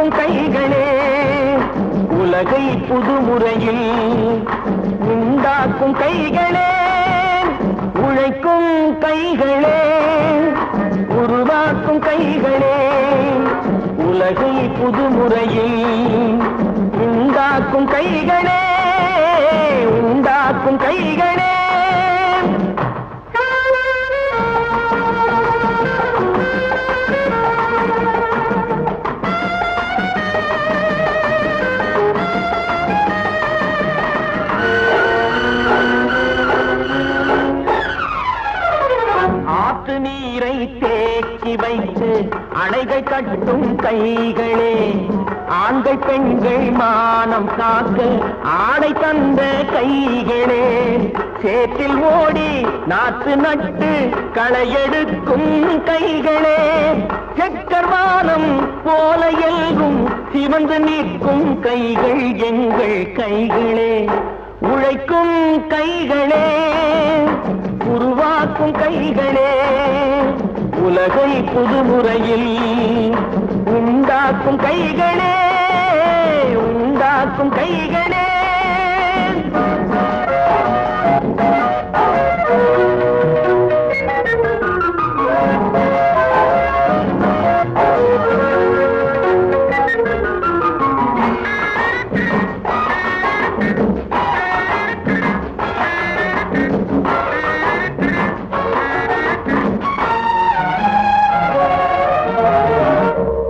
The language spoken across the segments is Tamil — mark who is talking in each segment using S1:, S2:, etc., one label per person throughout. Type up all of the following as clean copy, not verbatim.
S1: உண்டாக்கும் கைகளே உலகை புதுமுறையில் உண்டாக்கும் கைகளே உழைக்கும் கைகளே உருவாக்கும் கைகளே உலகை புதுமுறையில் உண்டாக்கும் கைகளே உண்டாக்கும் கைகளே ஆற்று நீரை தேக்கி வைத்து அணைகள் கட்டும் கைகளே ஆண்கள் பெண்கள் மானம் காக்க ஆடை தந்த கைகளே சேற்றில் ஓடி நாற்று நட்டு களையெடுக்கும் கைகளே செக்கர்வானம் போல எல்கும் சிவந்து நிற்கும் கைகள் எங்கள் கைகளே உழைக்கும் கைகளே உருவாக்கும் கைகளே உலகை புதுமுறையில் உண்டாக்கும் கைகளே உண்டாக்கும் கைகளே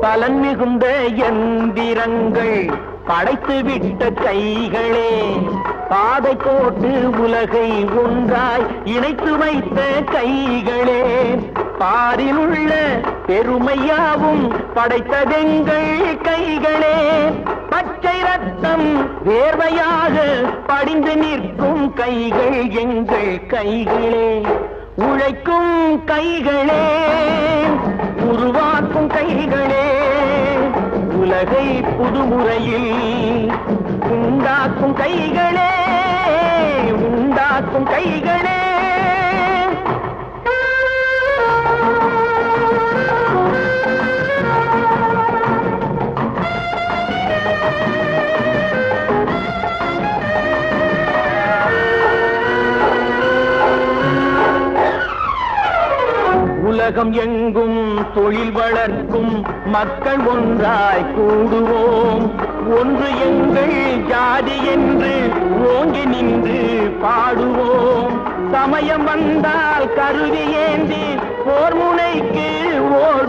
S1: பலன் மிகுந்த எந்திரங்கள் படைத்து விட்ட கைகளே பாதை போட்டு உலகை ஒன்றாய் இணைத்து வைத்த கைகளே பாரில் உள்ள பெருமையாவும் படைத்ததெங்கள் கைகளே பச்சை ரத்தம் வேர்வையாக படிந்து நிற்கும் கைகள் எங்கள் கைகளே உழைக்கும் கைகளே உருவாக்கும் கைகளே உலகை புதுமுறையில் உண்டாக்கும் கைகளே உண்டாக்கும் கைகளே உலகம் எங்கும் தொழில் வளர்க்கும் மக்கள் ஒன்றாய் கூடுவோம் ஒன்று எங்கள் ஜாதி என்று ஓங்கி நின்று பாடுவோம் சமயம் வந்தால் கருவி ஏந்தி போர் முனைக்கு ஓடுவோம்